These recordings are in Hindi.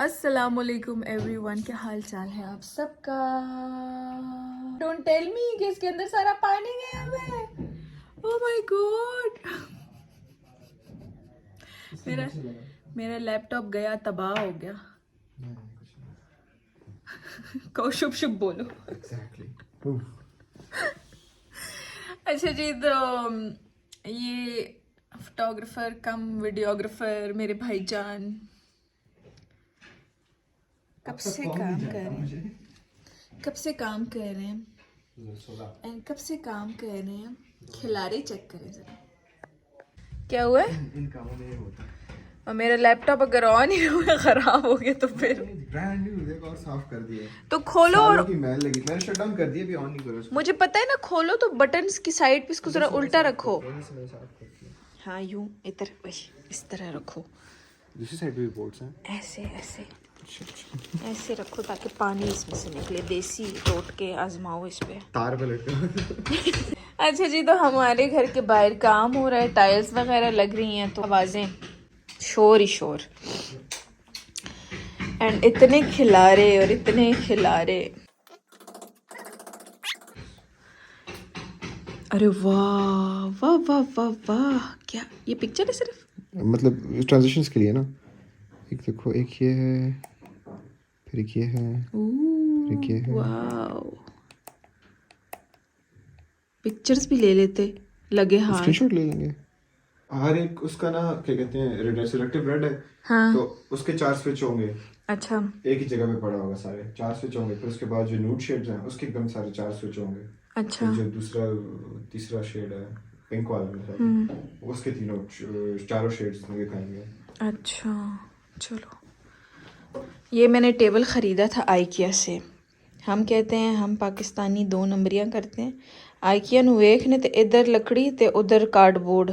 अस्सलामुअलैकुम एवरीवन, क्या हाल चाल है आप सबका। डोंट टेल मी कि इसके अंदर सारा पानी गया हुआ है। ओह माय गॉड, मेरा लैपटॉप गया, तबाह हो गया। कहो शुभ शुभ बोलो। Exactly. अच्छा जी, तो ये फोटोग्राफर कम वीडियोग्राफर मेरे भाईजान कब से काम कर रहे हैं, कब से काम कर रहे हैं एंड कब से काम कर रहे हैं। खिलाड़ी चेक करें जरा क्या हुआ है। इन कामों में ये होता है। और मेरा लैपटॉप अगर ऑन ही हुआ खराब हो गया तो फिर ब्रांड न्यू देखो, और साफ कर दिया तो खोलो। और की मैल लगी, मैंने शट डाउन कर दिया, अभी ऑन नहीं करो उसको। मुझे पता है ना, खोलो तो बटन्स की साइड पे इसको जरा उल्टा रखो। वहीं से मैंने साफ कर दिया। हाँ यूं इधर, वही इस तरह रखो। दूसरी साइड पे भी बोल्ट्स हैं। ऐसे ऐसे ऐसे रखो ताकि पानी इसमें से निकले। देसी टोट के आजमाओ इस पे। तार पे लटका। अच्छा जी, तो हमारे घर के बाहर काम हो रहा है, टाइल्स वगैरह लग रही हैं, तो आवाजें शोर ही शोर। एंड इतने खिलारे और इतने खिलारे। अरे वाह वाह वाह वाह वाह, क्या ये पिक्चर है सिर्फ। मतलब ट्रांजिशंस के लिए ना, एक देखो, एक ये है, फिर एक ये है, फिर एक ये है। वाओ, पिक्चर्स भी ले लेते लगे हाथ। स्क्रीनशॉट ले लेंगे। हर एक उसका ना क्या कहते हैं, रेड सिलेक्टिव रेड है। हाँ। तो उसके 4 स्विच होंगे। अच्छा, एक ही जगह पे पड़ा होगा, सारे 4 स्विच होंगे। फिर उसके बाद जो न्यूड शेड्स हैं उसके एकदम सारे 4 स्विच होंगे। अच्छा। फिर जो तीसरा शेड है पिंक वाला में, उसके चारों शेड्स दिखाएंगे। अच्छा चलो। ये मैंने टेबल ख़रीदा था आइकिया से। हम कहते हैं, हम पाकिस्तानी 2 नंबरियां करते हैं। आइकिया नु वेखने ते इधर लकड़ी ते उधर कार्डबोर्ड,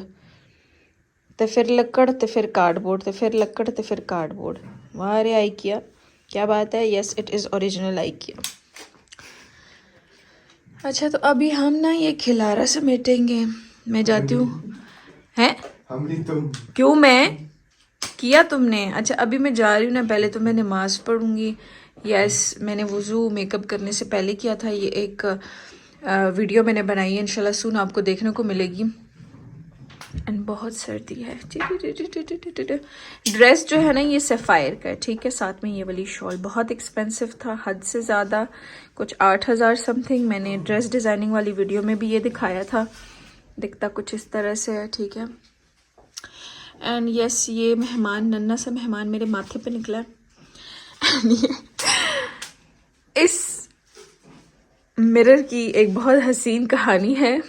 ते फिर लकड़ ते फिर कार्डबोर्ड, ते फिर लकड़ ते फिर कार्डबोर्ड। वाह रे आइकिया, क्या बात है। Yes, it is original IKEA. अच्छा, तो अभी हम ना ये खिलारा समेटेंगे। मैं जाती हूँ। हैं? हम नहीं, तुम। क्यों, मैं किया तुमने। अच्छा, अभी मैं जा रही हूँ ना, पहले तो मैं नमाज़ पढ़ूंगी। यस, मैंने वुज़ू मेकअप करने से पहले किया था। ये एक वीडियो मैंने बनाई है, इंशाल्लाह सून आपको देखने को मिलेगी। एंड बहुत सर्दी है। ड्रेस जो है ना, ये सफ़ायर का है, ठीक है। साथ में ये वाली शॉल बहुत एक्सपेंसिव था, हद से ज़्यादा, कुछ 8,000 समथिंग। मैंने ड्रेस डिज़ाइनिंग वाली वीडियो में भी ये दिखाया था। दिखता कुछ इस तरह से है, ठीक है। एंड यस, ये मेहमान, नन्ना सा मेहमान मेरे माथे पे निकला है। इस मिरर की एक बहुत हसीन कहानी है।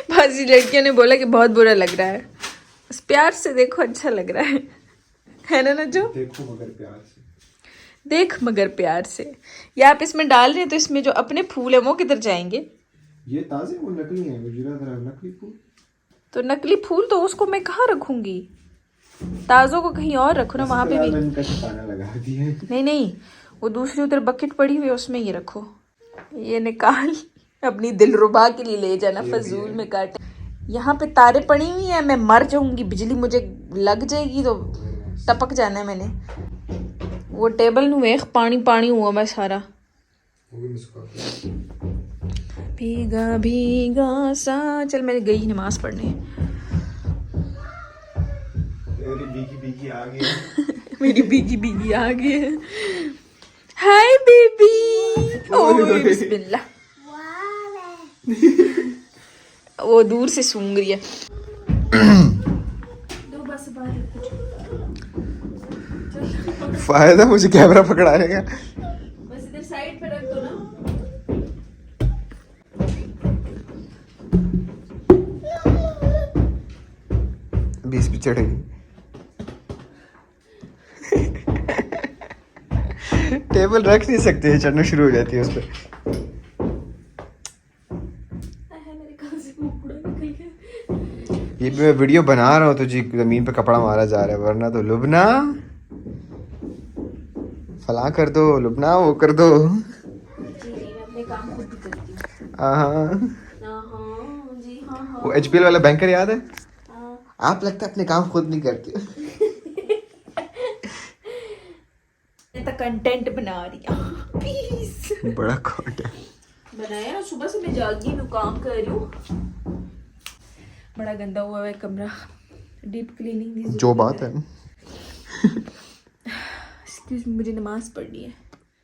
बहुत सी लड़कियों ने बोला कि बहुत बुरा लग रहा है। बस प्यार से देखो, अच्छा लग रहा है ना जो। देखो मगर प्यार से, देख मगर प्यार से। या आप इसमें डाल रहे हैं तो इसमें जो अपने फूल है वो किधर जाएंगे। ये ताजे, वो नकली है, वो जीरा धरा नकली फूल। तो नकली फूल तो उसको मैं कहाँ रखूंगी। ताजों को कहीं और रखो ना, वहां पे भी। लगा दिए। नहीं, वो दूसरी उधर बकेट पड़ी हुई है, उसमें ये रखो। ये निकाल अपनी दिलरुबा के लिए ले जाना, फजूल में काटे। यहाँ पे तारे पड़ी हुई हैं, मैं मर जाऊंगी, बिजली मुझे लग जाएगी तो टपक जाना है मैंने। वो टेबल नु वेख, पानी पानी हुआ मैं सारा। भीगा भीगा सा। चल मैं गई नमाज पढ़ने। बीगी बीगी आ गई। मेरी बीगी बीगी आ गई है। Hi baby. ओए बिस्मिल्लाह। वो दूर से सूंघ रही है। दो बस फायदा मुझे कैमरा पकड़ाने का। बस इधर साइड पे रख दो ना। बीस पे चढ़ेगी। टेबल रख नहीं सकते, चढ़ना शुरू हो जाती है उस पर। ये भी मैं वीडियो बना रहा हूँ तो जी जमीन पे कपड़ा मारा जा रहा है, वरना तो लुबना फला कर दो, लुबना वो कर दो। वो HPL वाला बैंकर याद है। आप लगता है अपने काम खुद नहीं करते। मैं तो कंटेंट बना रही हूँ प्लीज। बड़ा कॉट है बनाया ना, सुबह से मैं जागी हूँ, काम कर रही हूँ। बड़ा गंदा हुआ है कमरा, डीप क्लीनिंग की जो बात है। एक्सक्यूज मी, मुझे नमाज पढ़नी है।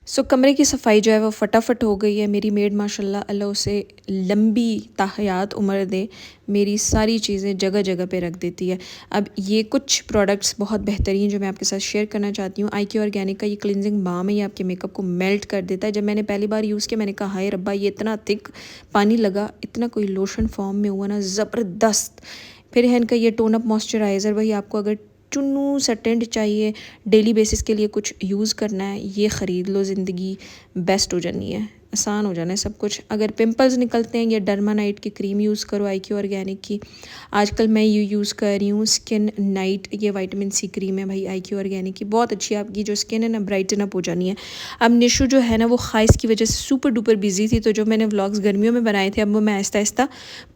सो कमरे की सफाई जो है वो फटाफट हो गई है। मेरी मेड माशाल्लाह, अल्लाह उसे लंबी ताहयात उम्र दे, मेरी सारी चीज़ें जगह जगह पे रख देती है। अब ये कुछ प्रोडक्ट्स बहुत बेहतरीन जो मैं आपके साथ शेयर करना चाहती हूँ। IQ ऑर्गेनिक का ये क्लिनजिंग बाम है, ये आपके मेकअप को मेल्ट कर देता है। जब मैंने पहली बार यूज़ किया मैंने कहा हाय रब्बा, ये इतना थिक पानी लगा, इतना कोई लोशन फॉर्म में हुआ ना, ज़बरदस्त। फिर है इनका ये टोन अप मॉइस्चराइज़र, वही आपको अगर चुन्नू सा टेंट चाहिए, डेली बेसिस के लिए कुछ यूज़ करना है, ये ख़रीद लो, ज़िंदगी बेस्ट हो जानी है, आसान हो जाना है सब कुछ। अगर पिंपल्स निकलते हैं, ये डर्मानाइट की क्रीम यूज़ करो IQ ऑर्गेनिक की। आजकल मैं ये यूज़ कर रही हूँ स्किन नाइट, ये विटामिन C क्रीम है भाई IQ ऑर्गेनिक की, बहुत अच्छी। आपकी जो स्किन है ना ब्राइटन अप हो जानी है। अब निशु जो है ना वो खाइस की वजह से सुपर डुपर बिजी थी, तो जो मैंने व्लॉग्स गर्मियों में बनाए थे अब वो मैं आहिस्ता आहिस्ता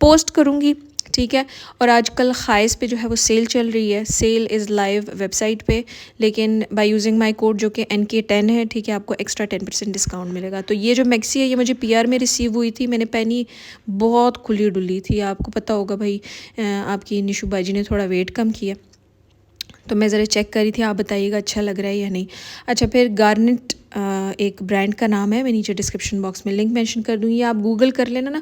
पोस्ट करूँगी, ठीक है। और आजकल खाइस पे जो है वो सेल चल रही है, सेल इज़ लाइव वेबसाइट पे, लेकिन बाय यूजिंग माय कोड जो कि NK10 है, ठीक है, आपको एक्स्ट्रा 10% डिस्काउंट मिलेगा। तो ये जो मैक्सी है ये मुझे PR में रिसीव हुई थी, मैंने पहनी, बहुत खुली डुली थी। आपको पता होगा भाई, आपकी निशु बाजी ने थोड़ा वेट कम किया, तो मैं ज़रा चेक करी थी, आप बताइएगा अच्छा लग रहा है या नहीं। अच्छा, फिर गार्नेट एक ब्रांड का नाम है, मैं नीचे डिस्क्रिप्शन बॉक्स में लिंक मेंशन कर दूँगी, आप गूगल कर लेना ना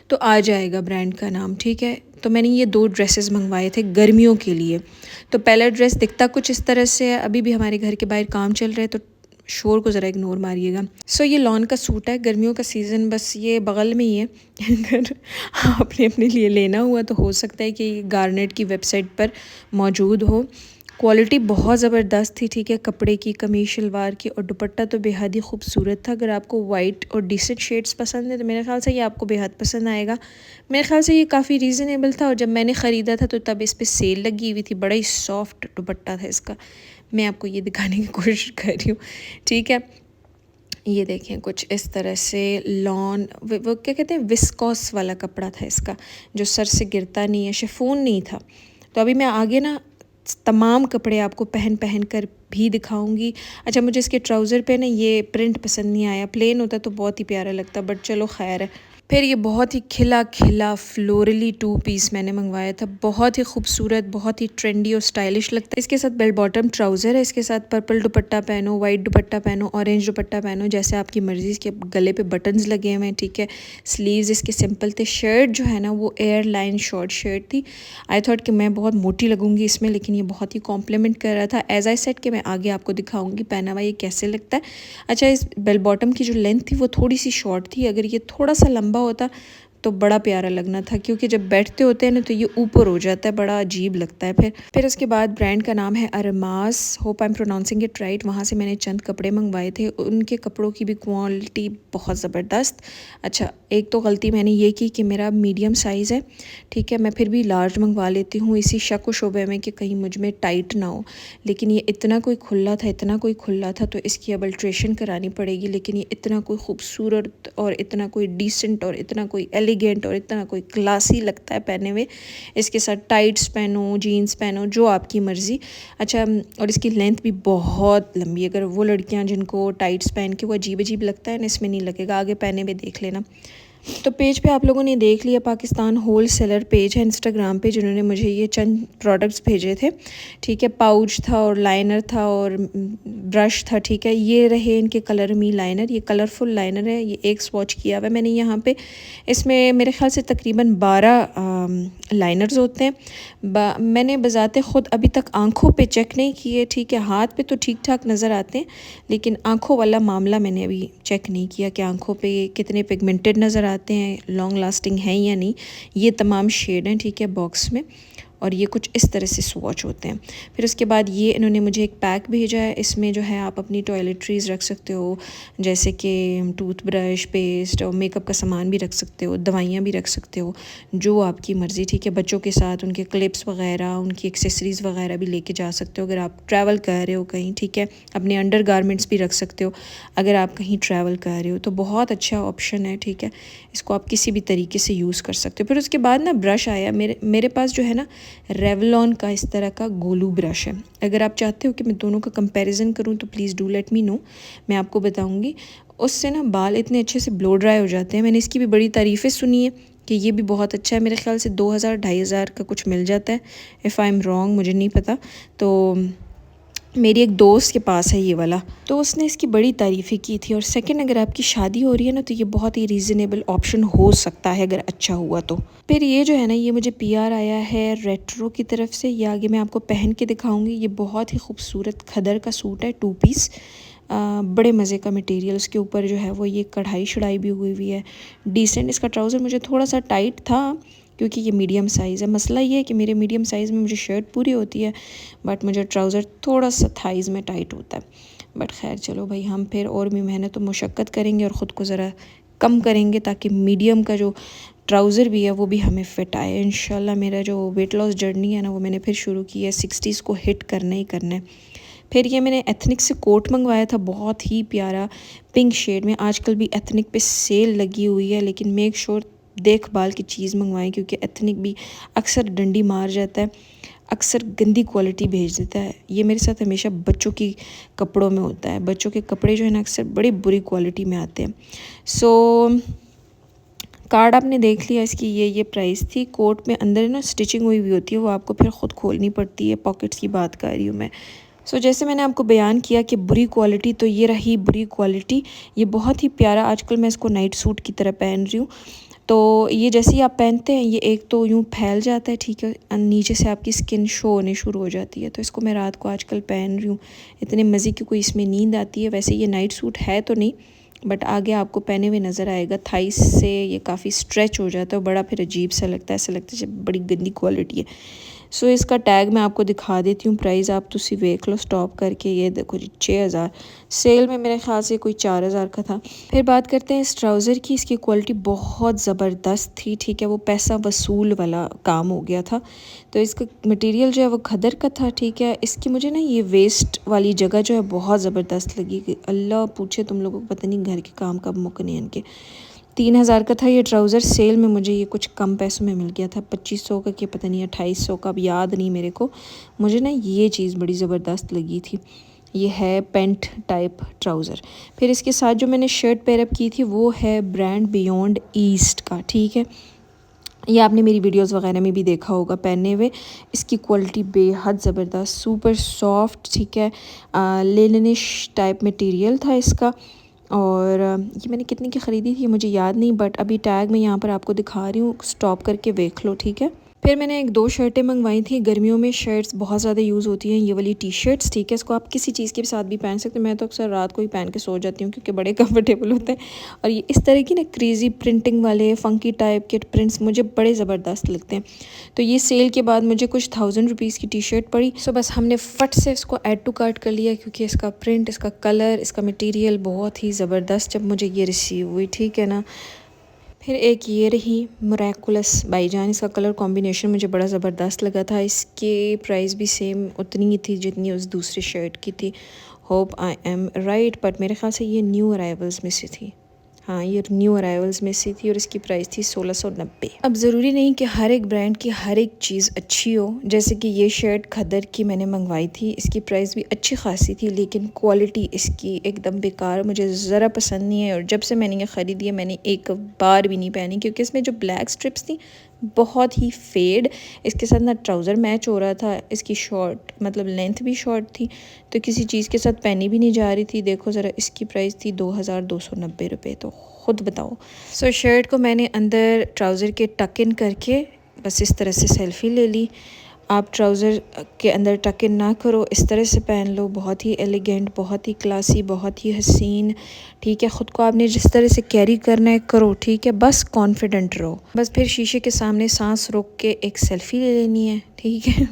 तो आ जाएगा ब्रांड का नाम, ठीक है। तो मैंने ये 2 ड्रेसेस मंगवाए थे गर्मियों के लिए। तो पहला ड्रेस दिखता कुछ इस तरह से है, अभी भी हमारे घर के बाहर काम चल रहा है तो शोर को ज़रा इग्नोर मारिएगा। सो ये लॉन का सूट है, गर्मियों का सीज़न बस ये बगल में ही है। अगर आपने अपने लिए लेना हुआ तो हो सकता है कि गार्नेट की वेबसाइट पर मौजूद हो। क्वालिटी बहुत ज़बरदस्त थी, ठीक है, कपड़े की, कमीज शलवार की, और दुपट्टा तो बेहद ही खूबसूरत था। अगर आपको वाइट और डिसेंट शेड्स पसंद है तो मेरे ख्याल से ये आपको बेहद पसंद आएगा। मेरे ख्याल से ये काफ़ी रीज़नेबल था, और जब मैंने ख़रीदा था तो तब इस पर सेल लगी हुई थी। बड़ा ही सॉफ्ट दुपट्टा था इसका, मैं आपको ये दिखाने की कोशिश कर रही हूँ, ठीक है। ये देखें कुछ इस तरह से लॉन, वो क्या कहते हैं, विस्कॉस वाला कपड़ा था इसका, जो सर से गिरता नहीं है, शिफॉन नहीं था। तो अभी मैं आगे ना तमाम कपड़े आपको पहन पहन कर भी दिखाऊंगी। अच्छा, मुझे इसके ट्राउज़र पे ना ये प्रिंट पसंद नहीं आया, प्लेन होता तो बहुत ही प्यारा लगता, बट चलो खैर है। फिर ये बहुत ही खिला खिला फ्लोरली 2 पीस मैंने मंगवाया था, बहुत ही खूबसूरत, बहुत ही ट्रेंडी और स्टाइलिश लगता है। इसके साथ बेल बॉटम ट्राउज़र है, इसके साथ पर्पल दुपट्टा पहनो, वाइट दुपट्टा पहनो, ऑरेंज दुपट्टा पहनो, जैसे आपकी मर्ज़ी। इसके गले पे बटन्स लगे हुए हैं, ठीक है। स्लीव्स इसके सिंपल थे। शर्ट जो है ना वो एयर लाइन शॉर्ट शर्ट थी। आई थॉट कि मैं बहुत मोटी लगूंगी इसमें, लेकिन ये बहुत ही कॉम्प्लीमेंट कर रहा था। एज आई सेट कि मैं आगे आपको दिखाऊंगी पहना हुआ ये कैसे लगता है। अच्छा, इस बेल बॉटम की जो लेंथ थी वो थोड़ी सी शॉर्ट थी, अगर ये थोड़ा सा लंबा होता तो बड़ा प्यारा लगना था, क्योंकि जब बैठते होते हैं ना तो ये ऊपर हो जाता है, बड़ा अजीब लगता है। फिर उसके बाद ब्रांड का नाम है Armas, hope I am pronouncing it right. वहाँ से मैंने चंद कपड़े मंगवाए थे, उनके कपड़ों की भी क्वालिटी बहुत ज़बरदस्त। अच्छा, एक तो गलती मैंने ये की कि मेरा मीडियम साइज़ है, ठीक है, मैं फिर भी लार्ज मंगवा लेती हूँ इसी शक व शोबे में कि कहीं मुझ में टाइट ना हो, लेकिन ये इतना कोई खुला था, इतना कोई खुला था, तो इसकी अब अल्ट्रेशन करानी पड़ेगी। लेकिन ये इतना कोई खूबसूरत और इतना कोई डिसेंट और इतना कोई एलिगेंट और इतना कोई क्लासी लगता है पहने हुए। इसके साथ टाइट्स पहनो, जीन्स पहनो, जो आपकी मर्ज़ी। अच्छा, और इसकी लेंथ भी बहुत लंबी है, अगर वो लड़कियां जिनको टाइट्स पहन के वो अजीब अजीब लगता है ना, इसमें नहीं लगेगा, आगे पहने में देख लेना। तो पेज पे आप लोगों ने देख लिया, पाकिस्तान होल सेलर पेज है इंस्टाग्राम पे, जिन्होंने मुझे ये चंद प्रोडक्ट्स भेजे थे, ठीक है। पाउच था और लाइनर था और ब्रश था, ठीक है। ये रहे इनके कलर मी लाइनर, ये कलरफुल लाइनर है, ये एक स्वॉच किया हुआ है मैंने यहाँ पे। इसमें मेरे ख्याल से तकरीबन 12 लाइनर्स होते हैं। मैंने बजाते ख़ुद अभी तक आँखों पे चेक नहीं किए, ठीक है। हाथ पे तो ठीक ठाक नज़र आते हैं, लेकिन आँखों वाला मामला मैंने अभी चेक नहीं किया कि आँखों पे कितने पिगमेंटेड नज़र आते हैं, लॉन्ग लास्टिंग हैं या नहीं। ये तमाम शेड हैं, ठीक है, बॉक्स में। और ये कुछ इस तरह से स्वॉच होते हैं। फिर उसके बाद ये इन्होंने मुझे एक पैक भेजा है, इसमें जो है आप अपनी टॉयलेटरीज़ रख सकते हो, जैसे कि टूथब्रश, पेस्ट और मेकअप का सामान भी रख सकते हो, दवाइयाँ भी रख सकते हो, जो आपकी मर्ज़ी, ठीक है। बच्चों के साथ उनके क्लिप्स वगैरह, उनकी एक्सेसरीज़ वगैरह भी लेके जा सकते हो अगर आप ट्रैवल कर रहे हो कहीं, ठीक है। अपने अंडर गारमेंट्स भी रख सकते हो अगर आप कहीं ट्रैवल कर रहे हो, तो बहुत अच्छा ऑप्शन है, ठीक है। इसको आप किसी भी तरीके से यूज़ कर सकते हो। फिर उसके बाद ना ब्रश आया मेरे पास, जो है ना रेवलॉन का इस तरह का गोलू ब्रश है। अगर आप चाहते हो कि मैं दोनों का कंपैरिजन करूं तो please do let me know, मैं आपको बताऊंगी। उससे ना बाल इतने अच्छे से ब्लो ड्राई हो जाते हैं। मैंने इसकी भी बड़ी तारीफ़ें सुनी है कि ये भी बहुत अच्छा है। मेरे ख्याल से 2000-2500 का कुछ मिल जाता है, इफ़ आई एम रॉन्ग, मुझे नहीं पता। तो मेरी एक दोस्त के पास है ये वाला, तो उसने इसकी बड़ी तारीफ़ें की थी। और सेकंड, अगर आपकी शादी हो रही है ना तो ये बहुत ही रीज़नेबल ऑप्शन हो सकता है अगर अच्छा हुआ तो। फिर ये जो है ना, ये मुझे PR आया है रेट्रो की तरफ से। ये आगे मैं आपको पहन के दिखाऊंगी। ये बहुत ही खूबसूरत खदर का सूट है, 2 पीस, बड़े मज़े का मटेरियल। उसके ऊपर जो है वो ये कढ़ाई शढ़ाई भी हुई हुई है, डिसेंट। इसका ट्राउज़र मुझे थोड़ा सा टाइट था क्योंकि ये मीडियम साइज़ है। मसला ये है कि मेरे मीडियम साइज़ में मुझे शर्ट पूरी होती है, बट मुझे ट्राउज़र थोड़ा सा थाइज़ में टाइट होता है। बट खैर चलो भाई, हम फिर और भी मेहनत और मुशक्क़त करेंगे और ख़ुद को ज़रा कम करेंगे ताकि मीडियम का जो ट्राउज़र भी है वो भी हमें फ़िट आए इंशाल्लाह। मेरा जो वेट लॉस जर्नी है ना, वो मैंने फिर शुरू की है, 60s को हिट करना ही करना है। फिर ये मैंने एथनिक से कोट मंगवाया था, बहुत ही प्यारा पिंक शेड में। आजकल भी एथनिक पे सेल लगी हुई है, लेकिन मेक श्योर देखभाल की चीज़ मंगवाएं क्योंकि एथनिक भी अक्सर डंडी मार जाता है, अक्सर गंदी क्वालिटी भेज देता है। ये मेरे साथ हमेशा बच्चों की कपड़ों में होता है। बच्चों के कपड़े जो है ना अक्सर बड़ी बुरी क्वालिटी में आते हैं। सो कार्ड आपने देख लिया, इसकी ये प्राइस थी। कोट में अंदर ना स्टिचिंग हुई हुई होती है, वो आपको फिर ख़ुद खोलनी पड़ती है। पॉकेट्स की बात कर रही हूँ मैं। सो जैसे मैंने आपको बयान किया कि बुरी क्वालिटी, तो ये रही बुरी क्वालिटी। ये बहुत ही प्यारा, आजकल मैं इसको नाइट सूट की तरह पहन रही हूँ। तो ये जैसे ही आप पहनते हैं, ये एक तो यूँ फैल जाता है, ठीक है, नीचे से आपकी स्किन शो होने शुरू हो जाती है। तो इसको मैं रात को आजकल पहन रही हूँ, इतने मज़े की कोई इसमें नींद आती है। वैसे ये नाइट सूट है तो नहीं, बट आगे आपको पहने हुए नज़र आएगा। थाइस से ये काफ़ी स्ट्रेच हो जाता है और बड़ा फिर अजीब सा लगता है, ऐसा लगता है बड़ी गंदी क्वालिटी है। सो इसका टैग मैं आपको दिखा देती हूँ, प्राइस आप तुसी देख लो स्टॉप करके। ये देखो जी, 6000, सेल में मेरे ख्याल से कोई 4000 का था। फिर बात करते हैं इस ट्राउज़र की। इसकी क्वालिटी बहुत ज़बरदस्त थी, ठीक है, वो पैसा वसूल वाला काम हो गया था। तो इसका मटेरियल जो है वो खदर का था, ठीक है। इसकी मुझे ना ये वेस्ट वाली जगह जो है बहुत ज़बरदस्त लगी कि अल्लाह पूछे तुम लोगों को पता नहीं घर के काम कब मुकने इनके। 3000 का था ये ट्राउज़र। सेल में मुझे ये कुछ कम पैसों में मिल गया था, 2500 का कि पता नहीं 2800 का, अब याद नहीं मेरे को। मुझे ना ये चीज़ बड़ी ज़बरदस्त लगी थी। ये है पेंट टाइप ट्राउज़र। फिर इसके साथ जो मैंने शर्ट पेयरअप की थी वो है ब्रांड बियॉन्ड ईस्ट का, ठीक है। ये आपने मेरी वीडियोस वगैरह में भी देखा होगा पहने हुए। इसकी क्वालिटी बेहद ज़बरदस्त, सुपर सॉफ्ट, ठीक है, लेनिश टाइप मटेरियल था इसका। और ये मैंने कितने की ख़रीदी थी मुझे याद नहीं, बट अभी टैग मैं यहाँ पर आपको दिखा रही हूँ, स्टॉप करके देख लो, ठीक है। फिर मैंने 1-2 शर्टें मंगवाई थी। गर्मियों में शर्ट्स बहुत ज़्यादा यूज़ होती हैं, ये वाली टी-शर्ट्स, ठीक है। इसको आप किसी चीज़ के साथ भी पहन सकते हैं। मैं तो अक्सर रात को ही पहन के सो जाती हूँ क्योंकि बड़े कंफर्टेबल होते हैं। और ये इस तरह की ना क्रेज़ी प्रिंटिंग वाले फ़ंकी टाइप के प्रिंट्स मुझे बड़े ज़बरदस्त लगते हैं। तो ये सेल के बाद मुझे कुछ 1000 रुपीज़ की टी-शर्ट पड़ी। सो बस हमने फट से इसको ऐड टू कार्ट कर लिया क्योंकि इसका प्रिंट, इसका कलर, इसका मटीरियल बहुत ही ज़बरदस्त जब मुझे ये रिसीव हुई, ठीक है ना। फिर एक ये रही मिरेकुलस बाईजान। इसका कलर कॉम्बिनेशन मुझे बड़ा ज़बरदस्त लगा था। इसके प्राइस भी सेम उतनी ही थी जितनी उस दूसरी शर्ट की थी। Hope I am right, but मेरे ख्याल से ये न्यू अराइवल्स में से थी। हाँ, ये न्यू अराइवल्स में से थी और इसकी प्राइस थी 1690। अब ज़रूरी नहीं कि हर एक ब्रांड की हर एक चीज़ अच्छी हो। जैसे कि ये शर्ट खदर की मैंने मंगवाई थी, इसकी प्राइस भी अच्छी खासी थी, लेकिन क्वालिटी इसकी एकदम बेकार, मुझे ज़रा पसंद नहीं है। और जब से मैंने ये ख़रीदी है मैंने एक बार भी नहीं पहनी क्योंकि इसमें जो ब्लैक स्ट्रिप्स थी बहुत ही फेड, इसके साथ ना ट्राउज़र मैच हो रहा था, इसकी शॉर्ट मतलब लेंथ भी शॉर्ट थी, तो किसी चीज़ के साथ पहनी भी नहीं जा रही थी। देखो ज़रा, इसकी प्राइस थी 2290 रुपये, तो ख़ुद बताओ। सो शर्ट को मैंने अंदर ट्राउज़र के टक इन करके बस इस तरह से सेल्फ़ी ले ली। आप ट्राउज़र के अंदर टक इन ना करो, इस तरह से पहन लो, बहुत ही एलिगेंट, बहुत ही क्लासी, बहुत ही हसीन, ठीक है। ख़ुद को आपने जिस तरह से कैरी करना है करो, ठीक है, बस कॉन्फिडेंट रहो। बस फिर शीशे के सामने सांस रोक के एक सेल्फ़ी ले लेनी है, ठीक है।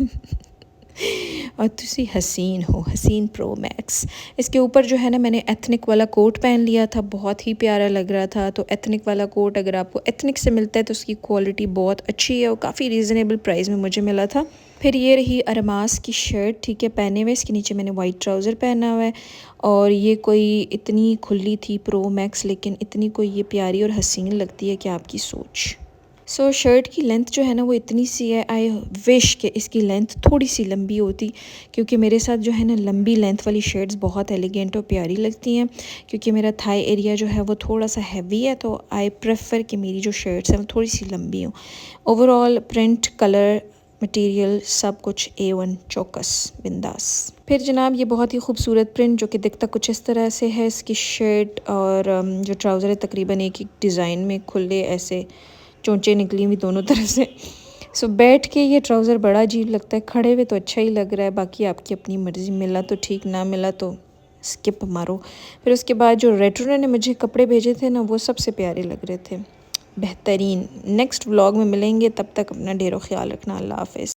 और तुसी हसीन हो, हसीन प्रो मैक्स। इसके ऊपर जो है ना मैंने एथनिक वाला कोट पहन लिया था, बहुत ही प्यारा लग रहा था। तो एथनिक वाला कोट अगर आपको एथनिक से मिलता है तो उसकी क्वालिटी बहुत अच्छी है और काफ़ी रीज़नेबल प्राइस में मुझे मिला था। फिर ये रही अरमास की शर्ट, ठीक है, पहने हुए। इसके नीचे मैंने वाइट ट्राउज़र पहना हुआ है और ये कोई इतनी खुली थी प्रो मैक्स, लेकिन इतनी कोई ये प्यारी और हसीन लगती है कि आपकी सोच। सो शर्ट की लेंथ जो है ना वो इतनी सी है, आई विश कि इसकी लेंथ थोड़ी सी लंबी होती, क्योंकि मेरे साथ जो है ना लंबी लेंथ वाली शर्ट्स बहुत एलिगेंट और प्यारी लगती हैं, क्योंकि मेरा थाई एरिया जो है वो थोड़ा सा हैवी है, तो आई प्रेफर कि मेरी जो शर्ट्स हैं वो थोड़ी सी लंबी हों। ओवरऑल प्रिंट, कलर, मटेरियल सब कुछ A1 चौकस बिंदास। फिर जनाब ये बहुत ही खूबसूरत प्रिंट जो कि दिखता कुछ इस तरह से है। इसकी शर्ट और जो ट्राउज़र है तकरीबन एक ही डिज़ाइन में खुले ऐसे चोंचे निकली हुई दोनों तरफ से। सो बैठ के ये ट्राउज़र बड़ा अजीब लगता है, खड़े हुए तो अच्छा ही लग रहा है, बाकी आपकी अपनी मर्ज़ी, मिला तो ठीक, ना मिला तो स्किप मारो। फिर उसके बाद जो रेट्रो ने मुझे कपड़े भेजे थे ना वो सबसे प्यारे लग रहे थे, बेहतरीन। नेक्स्ट व्लॉग में मिलेंगे, तब तक अपना ढेरों ख्याल रखना। अल्लाह हाफ़िज़।